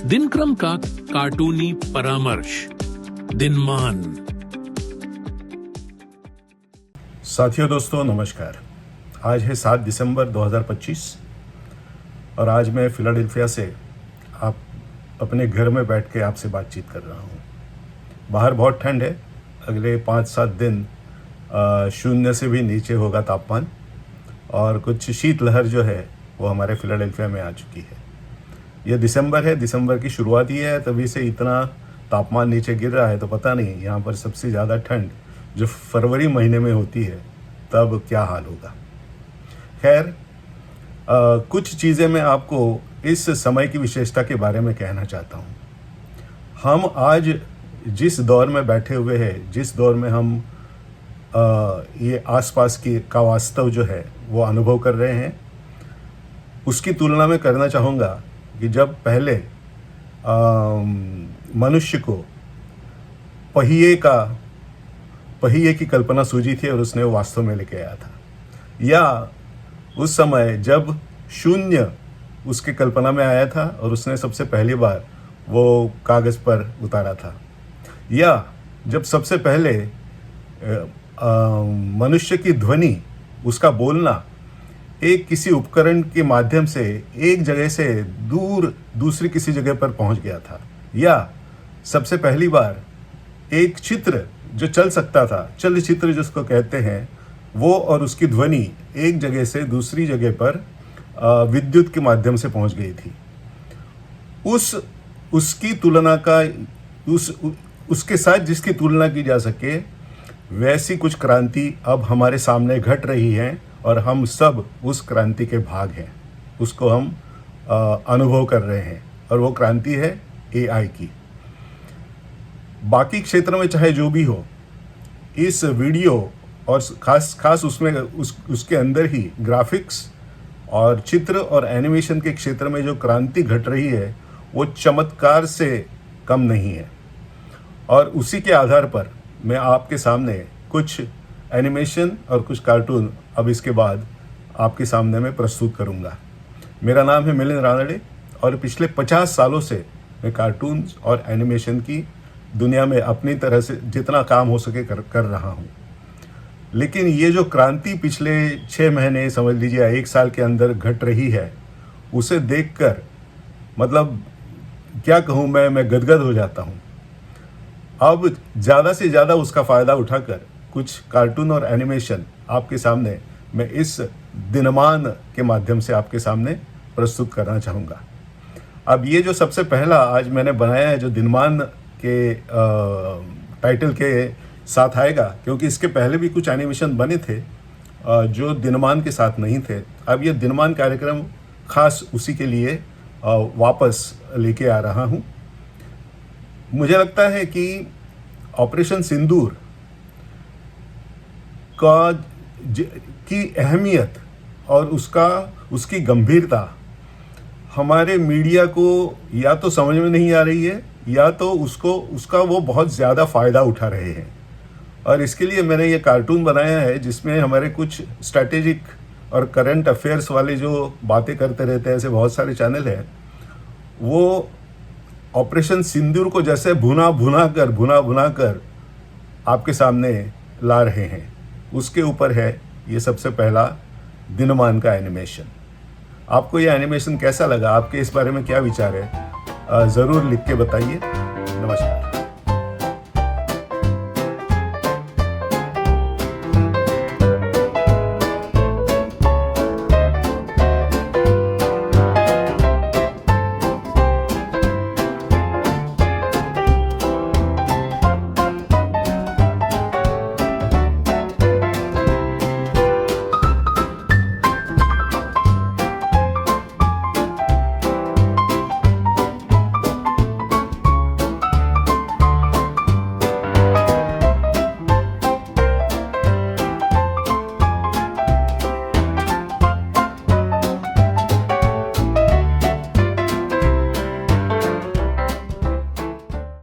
दिनक्रम का कार्टूनी परामर्श दिनमान। साथियों, दोस्तों, नमस्कार। आज है 7 दिसंबर 2025 और आज मैं फिलाडेल्फिया से आप अपने घर में बैठ के आपसे बातचीत कर रहा हूँ। बाहर बहुत ठंड है। अगले 5-7 दिन शून्य से भी नीचे होगा तापमान और कुछ शीतलहर जो है वो हमारे फिलाडेल्फिया में आ चुकी है। यह दिसंबर है, दिसंबर की शुरुआत ही है, तभी से इतना तापमान नीचे गिर रहा है। तो पता नहीं यहाँ पर सबसे ज़्यादा ठंड जो फरवरी महीने में होती है तब क्या हाल होगा। खैर, कुछ चीज़ें मैं आपको इस समय की विशेषता के बारे में कहना चाहता हूँ। हम आज जिस दौर में बैठे हुए हैं, जिस दौर में हम ये आसपास की का वास्तव जो है वो अनुभव कर रहे हैं, उसकी तुलना में करना चाहूँगा कि जब पहले मनुष्य को पहिए की कल्पना सूझी थी और उसने वो वास्तव में लेके आया था, या उस समय जब शून्य उसके कल्पना में आया था और उसने सबसे पहली बार वो कागज़ पर उतारा था, या जब सबसे पहले मनुष्य की ध्वनि, उसका बोलना एक किसी उपकरण के माध्यम से एक जगह से दूर दूसरी किसी जगह पर पहुंच गया था, या सबसे पहली बार एक चित्र जो चल सकता था, चलचित्र जिसको कहते हैं, वो और उसकी ध्वनि एक जगह से दूसरी जगह पर विद्युत के माध्यम से पहुंच गई थी। उसकी तुलना का उसके साथ जिसकी तुलना की जा सके, वैसी कुछ क्रांति अब हमारे सामने घट रही है और हम सब उस क्रांति के भाग हैं। उसको हम अनुभव कर रहे हैं और वो क्रांति है एआई की। बाकी क्षेत्र में चाहे जो भी हो, इस वीडियो और खास उसमें उसके अंदर ही ग्राफिक्स और चित्र और एनिमेशन के क्षेत्र में जो क्रांति घट रही है वो चमत्कार से कम नहीं है। और उसी के आधार पर मैं आपके सामने कुछ एनिमेशन और कुछ कार्टून अब इसके बाद आपके सामने मैं प्रस्तुत करूंगा। मेरा नाम है मिलिंद रानडे और पिछले 50 सालों से मैं कार्टून्स और एनिमेशन की दुनिया में अपनी तरह से जितना काम हो सके कर रहा हूं। लेकिन ये जो क्रांति पिछले 6 महीने, समझ लीजिए 1 साल के अंदर घट रही है, उसे देखकर मतलब क्या कहूँ, मैं गदगद हो जाता हूँ। अब ज़्यादा से ज़्यादा उसका फ़ायदा उठाकर कुछ कार्टून और एनिमेशन आपके सामने मैं इस दिनमान के माध्यम से आपके सामने प्रस्तुत करना चाहूँगा। अब ये जो सबसे पहला आज मैंने बनाया है, जो दिनमान के टाइटल के साथ आएगा, क्योंकि इसके पहले भी कुछ एनिमेशन बने थे जो दिनमान के साथ नहीं थे। अब ये दिनमान कार्यक्रम खास उसी के लिए वापस लेके आ रहा हूँ। मुझे लगता है कि ऑपरेशन सिंदूर की अहमियत और उसकी गंभीरता हमारे मीडिया को या तो समझ में नहीं आ रही है, या तो उसका वो बहुत ज़्यादा फ़ायदा उठा रहे हैं। और इसके लिए मैंने ये कार्टून बनाया है जिसमें हमारे कुछ स्ट्रैटेजिक और करंट अफेयर्स वाले जो बातें करते रहते हैं, ऐसे बहुत सारे चैनल हैं, वो ऑपरेशन सिंदूर को जैसे भुना भुना कर आपके सामने ला रहे हैं। उसके ऊपर है ये सबसे पहला दिनमान का एनिमेशन। आपको ये एनिमेशन कैसा लगा? आपके इस बारे में क्या विचार है? ज़रूर लिख के बताइए। नमस्कार।